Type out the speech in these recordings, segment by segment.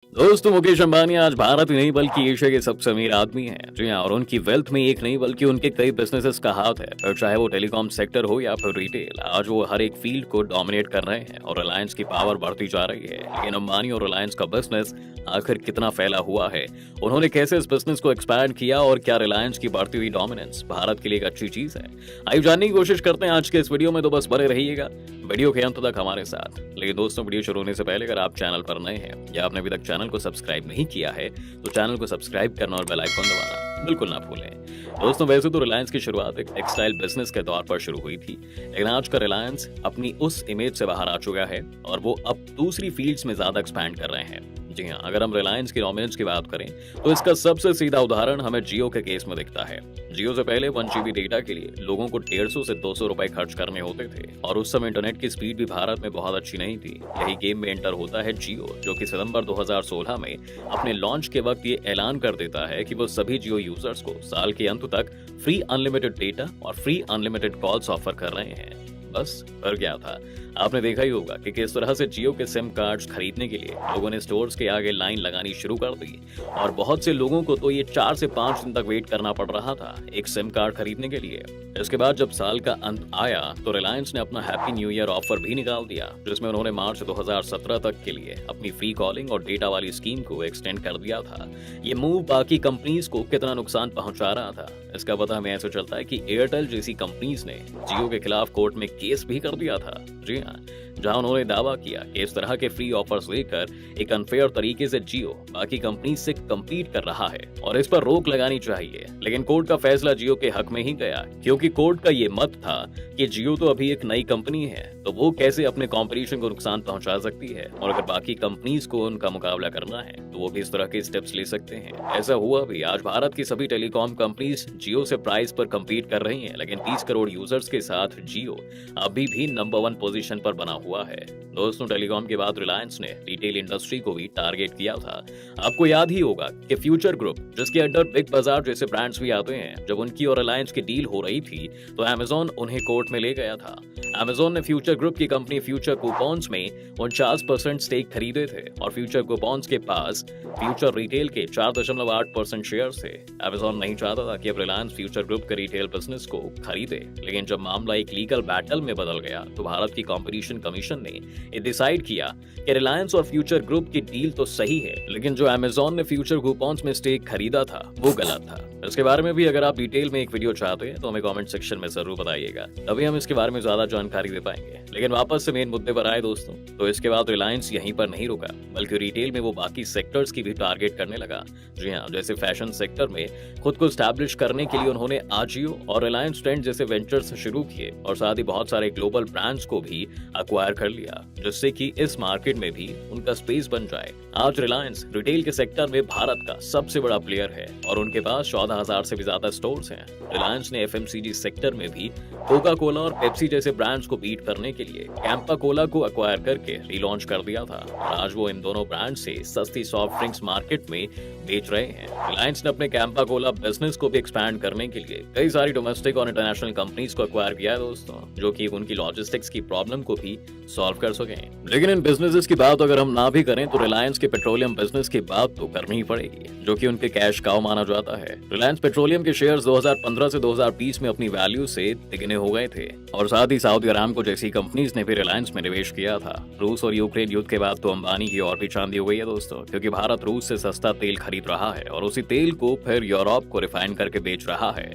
दोस्तों मुकेश अंबानी आज भारत ही नहीं बल्कि एशिया के सबसे अमीर आदमी हैं। जी हाँ, और उनकी वेल्थ में एक नहीं बल्कि उनके कई बिजनेसेस का हाथ है। फिर चाहे वो टेलीकॉम सेक्टर हो या फिर रिटेल, आज वो हर एक फील्ड को डोमिनेट कर रहे हैं और रिलायंस की पावर बढ़ती जा रही है। लेकिन अंबानी और रिलायंस का बिजनेस आखिर कितना फैला हुआ है, उन्होंने कैसे इस बिजनेस को एक्सपैंड किया और क्या रिलायंस की बढ़ती हुई डोमिनेंस भारत के लिए एक अच्छी चीज है? आइए जानने की कोशिश करते हैं आज के इस वीडियो में, तो बस बने रहिएगा वीडियो के अंत तक हमारे साथ। लेकिन दोस्तों, वीडियो शुरू होने से पहले अगर आप चैनल पर नए हैं या आपने अभी तक चैनल को सब्सक्राइब नहीं किया है तो चैनल को सब्सक्राइब करना और बेल आइकन दबाना बिल्कुल ना भूलें। दोस्तों, वैसे तो रिलायंस की शुरुआत एक टेक्सटाइल बिजनेस के तौर पर शुरू हुई थी, लेकिन आज का रिलायंस अपनी उस इमेज से बाहर आ चुका है और वो अब दूसरी फील्ड्स में ज्यादा एक्सपैंड कर रहे हैं। जी हाँ, अगर हम रिलायंस की डोमिनेंस की बात करें तो इसका सबसे सीधा उदाहरण हमें जियो के केस में दिखता है। जियो से पहले 1 GB डेटा के लिए लोगों को 150 से 200 रुपए खर्च करने होते थे और उस समय इंटरनेट की स्पीड भी भारत में बहुत अच्छी नहीं थी। यही गेम में एंटर होता है जियो, जो कि सितंबर 2016 में अपने लॉन्च के वक्त ये ऐलान कर देता है कि वो सभी जियो यूजर्स को साल के अंत तक फ्री अनलिमिटेड डेटा और फ्री अनलिमिटेड कॉल्स ऑफर कर रहे हैं। बस कर क्या था, आपने देखा ही होगा कि किस तरह से जियो के सिम कार्ड्स खरीदने के लिए लोगों ने स्टोर्स के आगे लाइन लगानी शुरू कर दी और बहुत से लोगों को तो ये 4 से 5 दिन तक वेट करना पड़ रहा था एक सिम कार्ड खरीदने के लिए। इसके बाद जब साल का अंत आया तो रिलायंस ने अपना हैप्पी न्यू ईयर ऑफर भी निकाल दिया, जिसमें उन्होंने मार्च 2017 तक के लिए अपनी फ्री कॉलिंग और डेटा वाली स्कीम को एक्सटेंड कर दिया था। ये मूव बाकी कंपनीज को कितना नुकसान पहुंचा रहा था, इसका पता हमें ऐसे चलता है कि एयरटेल जैसी कंपनीज ने जियो के खिलाफ कोर्ट में केस भी कर दिया था। जी हाँ, जहां उन्होंने दावा किया कि इस तरह के फ्री ऑफर्स लेकर एक अनफेयर तरीके से जियो बाकी कंपनी से कम्पीट कर रहा है और इस पर रोक लगानी चाहिए। लेकिन कोर्ट का फैसला जियो के हक में ही गया, क्योंकि कोर्ट का ये मत था कि जियो तो अभी एक नई कंपनी है, तो वो कैसे अपने कॉम्पिटिशन को नुकसान पहुंचा सकती है, और अगर बाकी कंपनीज को उनका मुकाबला करना है तो वो भी इस तरह के स्टेप्स ले सकते हैं। ऐसा हुआ भी, आज भारत की सभी टेलीकॉम कंपनीज जियो से प्राइस पर कम्पीट कर रही है, लेकिन 30 करोड़ यूजर्स के साथ जियो अभी भी नंबर 1 पोजीशन पर बना हुआ है। दोस्तों, टेलीकॉम के बाद रिलायंस ने रिटेल इंडस्ट्री को भी टारगेट किया था। आपको याद ही होगा कि फ्यूचर ग्रुप, जिसके अंडर बिग बाजार जैसे ब्रांड्स भी आते हैं, जब उनकी और रिलायंस की डील हो रही थी तो अमेजॉन उन्हें कोर्ट में ले गया था। अमेजॉन ने फ्यूचर ग्रुप की कंपनी फ्यूचर कूपन्स में 49% स्टेक खरीदे थे और फ्यूचर कूपन्स के पास फ्यूचर रिटेल के 4.8% शेयर थे। अमेजॉन नहीं चाहता था कि अब रिलायंस फ्यूचर ग्रुप के रिटेल बिजनेस को खरीदे, लेकिन जब मामला एक लीगल बैटल में बदल गया तो भारत की कंपटीशन कमीशन ने ये डिसाइड किया कि रिलायंस और फ्यूचर ग्रुप की डील तो सही है, लेकिन जो अमेजॉन ने फ्यूचर कूपन्स में स्टेक खरीदा था वो गलत था। इसके बारे में भी अगर आप डिटेल में एक वीडियो चाहते हैं तो हमें कमेंट सेक्शन में जरूर बताइएगा, तभी हम इसके बारे में ज्यादा जानकारी दे पाएंगे। लेकिन वापस से मेन मुद्दे पर आए दोस्तों, तो इसके बाद रिलायंस यहीं पर नहीं रुका, बल्कि रिटेल में वो बाकी सेक्टर्स की भी टारगेट करने लगा। जी हाँ, जैसे फैशन सेक्टर में खुद को स्टैब्लिश करने के लिए उन्होंने आजियो और रिलायंस ट्रेंड जैसे वेंचर्स शुरू किए और साथ ही बहुत सारे ग्लोबल ब्रांड्स को भी अक्वायर कर लिया, जिससे कि इस मार्केट में भी उनका स्पेस बन जाए। आज रिलायंस रिटेल के सेक्टर में भारत का सबसे बड़ा प्लेयर है और उनके पास 14,000 से भी ज्यादा स्टोर्स हैं। रिलायंस ने FMCG सेक्टर में भी कोका कोला और पेप्सी जैसे ब्रांड्स को बीट करने के लिए कैंपा कोला को अक्वायर करके रीलॉन्च कर दिया था और आज वो इन दोनों ब्रांड से सस्ती सॉफ्ट ड्रिंक्स मार्केट में बेच रहे हैं। रिलायंस ने अपने कैंपा कोला बिजनेस को भी एक्सपैंड करने के लिए कई सारी डोमेस्टिक और इंटरनेशनल कंपनीज को अक्वायर किया है दोस्तों, जो कि उनकी लॉजिस्टिक्स की प्रॉब्लम को भी सॉल्व कर सके। लेकिन इन बिजनेसेस की बात अगर हम ना भी करें तो रिलायंस के पेट्रोलियम बिजनेस की बात तो करनी ही पड़ेगी, जो कि उनके कैश काउ माना जाता है। रिलायंस पेट्रोलियम के शेयर्स 2015 से 2020 में अपनी वैल्यू से तिगने हो गए थे और साथ ही सऊदी अरामको जैसी कंपनीज ने भी रिलायंस में निवेश किया था। रूस और यूक्रेन युद्ध के बाद तो अंबानी की और भी चांदी हो गई है दोस्तों, क्योंकि भारत रूस से सस्ता तेल खरीद रहा है और उसी तेल को फिर यूरोप को रिफाइन करके बेच रहा है।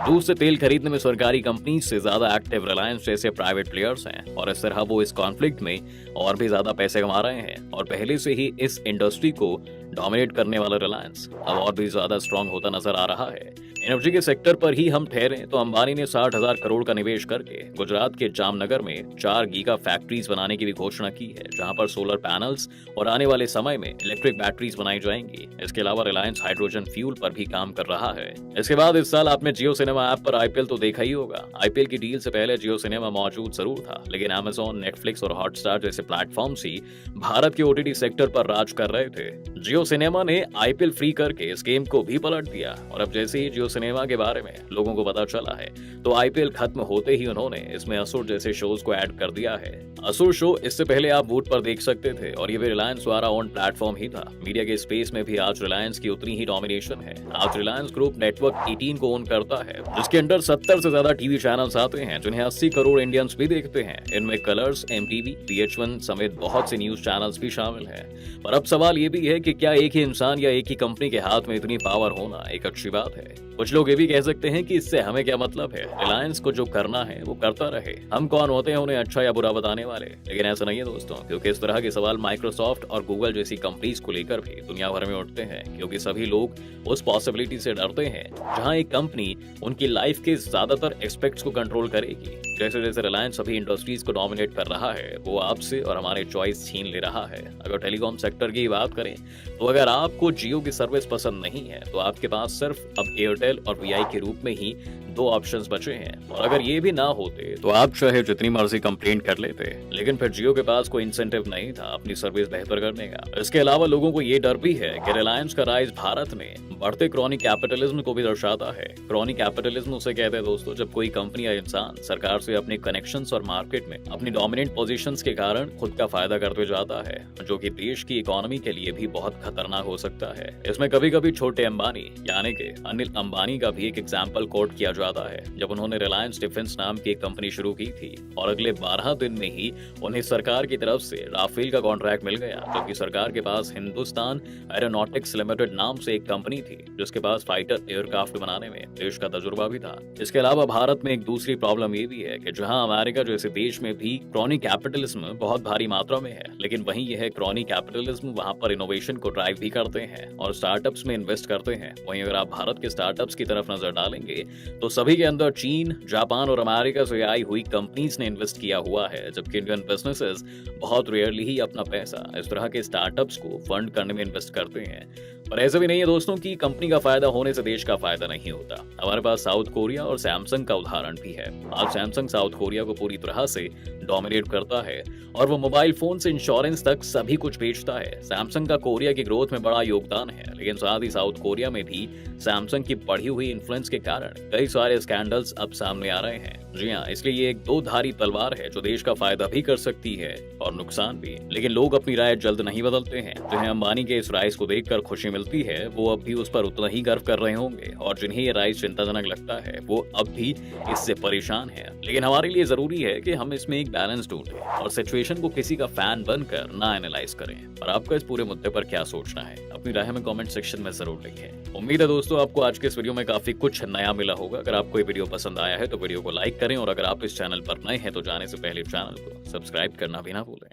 रूस से तेल खरीदने में सरकारी कंपनी से ज्यादा एक्टिव रिलायंस जैसे प्राइवेट प्लेयर्स हैं और इस तरह वो इस कॉन्फ्लिक्ट में और भी ज्यादा पैसे कमा रहे हैं और पहले से ही इस इंडस्ट्री को डोमिनेट करने वाला रिलायंस अब और भी ज्यादा स्ट्रांग होता नजर आ रहा है। एनर्जी के सेक्टर पर ही हम ठहरे तो अंबानी ने 60,000 करोड़ का निवेश करके गुजरात के जामनगर में 4 गीगा फैक्ट्रीज बनाने की भी घोषणा की है, जहां पर सोलर पैनल्स और आने वाले समय में इलेक्ट्रिक बैटरीज बनाई जाएंगी। इसके अलावा रिलायंस हाइड्रोजन फ्यूल पर भी काम कर रहा है। इसके बाद इस साल आपने जियो सिनेमा ऐप पर IPL तो देखा ही होगा। IPL की डील से पहले जियो सिनेमा मौजूद जरूर था, लेकिन अमेजॉन, नेटफ्लिक्स और हॉटस्टार जैसे प्लेटफॉर्म्स ही भारत के OTT सेक्टर पर राज कर रहे थे। जियो जियो सिनेमा ने आईपीएल फ्री करके इस गेम को भी पलट दिया और अब जैसे ही जियो सिनेमा के बारे में लोगों को पता चला है तो आईपीएल खत्म होते ही उन्होंने इसमें असुर जैसे शोज को ऐड कर दिया है। असुर शो इससे पहले आप वूट पर देख सकते थे और ये भी रिलायंस द्वारा ऑन प्लेटफॉर्म ही था। मीडिया के स्पेस में भी आज रिलायंस की उतनी ही डोमिनेशन है। आज रिलायंस ग्रुप नेटवर्क 18 को ओन करता है, जिसके अंडर 70 से ज्यादा टीवी चैनल्स आते हैं जिन्हें 80 करोड़ इंडियंस भी देखते हैं। इनमें कलर्स, एमटीवी, VH1 समेत बहुत से न्यूज चैनल्स भी शामिल हैं। पर अब सवाल ये भी है कि क्या एक ही इंसान या एक ही कंपनी के हाथ में इतनी पावर होना एक अच्छी बात है? कुछ लोग ये भी कह सकते हैं कि इससे हमें क्या मतलब है, रिलायंस को जो करना है वो करता रहे, हम कौन होते हैं उन्हें अच्छा या बुरा बताने वाले। लेकिन ऐसा नहीं है दोस्तों, क्योंकि इस तरह के सवाल माइक्रोसॉफ्ट और गूगल जैसी कंपनीज को लेकर भी दुनिया भर में उठते हैं, क्योंकि सभी लोग उस पॉसिबिलिटी से डरते हैं जहां एक कंपनी उनकी लाइफ के ज्यादातर एस्पेक्ट्स को कंट्रोल करेगी। जैसे जैसे रिलायंस सभी इंडस्ट्रीज को डोमिनेट कर रहा है, वो आपसे और हमारे चॉइस छीन ले रहा है। अगर टेलीकॉम सेक्टर की बात करें तो अगर आपको जियो की सर्विस पसंद नहीं है तो आपके पास सिर्फ अब एयरटेल और वीआई के रूप में ही दो ऑप्शंस बचे हैं। और अगर ये भी ना होते तो आप चाहे जितनी मर्जी कंप्लेंट कर लेते, लेकिन फिर जियो के पास कोई इंसेंटिव नहीं था अपनी सर्विस बेहतर करने का। इसके अलावा लोगों को ये डर भी है कि रिलायंस का राइज भारत में बढ़ते क्रॉनिक कैपिटलिज्म को भी दर्शाता है। क्रॉनिक कैपिटलिज्म उसे कहते हैं दोस्तों जब कोई कंपनी या इंसान सरकार से अपने कनेक्शंस और मार्केट में अपनी डोमिनेंट पोजीशंस के कारण खुद का फायदा करते जाता है, जो कि देश की इकोनॉमी के लिए भी बहुत खतरनाक हो सकता है। इसमें कभी कभी छोटे अंबानी यानी कि अनिल अंबानी का भी एक एग्जाम्पल कोट किया जाता है, जब उन्होंने रिलायंस डिफेंस नाम की एक कंपनी शुरू की थी और अगले 12 दिन में ही उन्हें सरकार की तरफ से राफेल का कॉन्ट्रैक्ट मिल गया, जबकि सरकार के पास हिंदुस्तान एरोनॉटिक्स लिमिटेड नाम से एक कंपनी थी जिसके पास फाइटर एयरक्राफ्ट बनाने में देश का तजुर्बा भी था। इसके अलावा भारत में एक दूसरी प्रॉब्लम ये भी है कि जहां अमेरिका जैसे देश में भी क्रॉनिक कैपिटलिज्म बहुत भारी मात्रा में है, लेकिन वहीं यह क्रॉनिक कैपिटलिज्म वहां पर इनोवेशन को ड्राइव भी करते हैं और स्टार्टअप्स में इन्वेस्ट करते हैं। वहीं अगर आप भारत के स्टार्टअप्स की तरफ नजर डालेंगे तो सभी के अंदर चीन, जापान और अमेरिका से आई हुई कंपनीज ने इन्वेस्ट किया हुआ है, जबकि इंडियन बिजनेसेस बहुत रेयरली ही अपना पैसा इस तरह के स्टार्टअप्स को फंड करने में इन्वेस्ट करते हैं। पर ऐसा भी नहीं है दोस्तों कि कंपनी का फायदा होने से देश का फायदा नहीं होता। हमारे पास साउथ कोरिया और सैमसंग का उदाहरण भी है। आज सैमसंग साउथ कोरिया को पूरी तरह से डोमिनेट करता है और वो मोबाइल फोन से इंश्योरेंस तक सभी कुछ बेचता है। सैमसंग का कोरिया की ग्रोथ में बड़ा योगदान है, लेकिन साथ ही साउथ कोरिया में भी सैमसंग की बढ़ी हुई इन्फ्लुएंस के कारण कई सारे स्कैंडल्स अब सामने आ रहे हैं। जी हाँ, इसलिए ये एक दो धारी तलवार है जो देश का फायदा भी कर सकती है और नुकसान भी। लेकिन लोग अपनी राय जल्द नहीं बदलते हैं। जिन्हें अंबानी के इस राइज को देखकर खुशी मिलती है वो अब भी उस पर उतना ही गर्व कर रहे होंगे, और जिन्हें ये राइज चिंताजनक लगता है वो अब भी इससे परेशान है। लेकिन हमारे लिए जरूरी है कि हम इसमें एक बैलेंस ढूंढें और सिचुएशन को किसी का फैन बनकर ना एनालाइज करें। और आपका इस पूरे मुद्दे पर क्या सोचना है, अपनी राय हमें कमेंट सेक्शन में जरूर लिखें। उम्मीद है दोस्तों आपको आज के इस वीडियो में काफी कुछ नया मिला होगा। अगर आपको ये वीडियो पसंद आया है तो वीडियो को लाइक करें और अगर आप इस चैनल पर नए हैं तो जाने से पहले चैनल को सब्सक्राइब करना भी ना भूलें।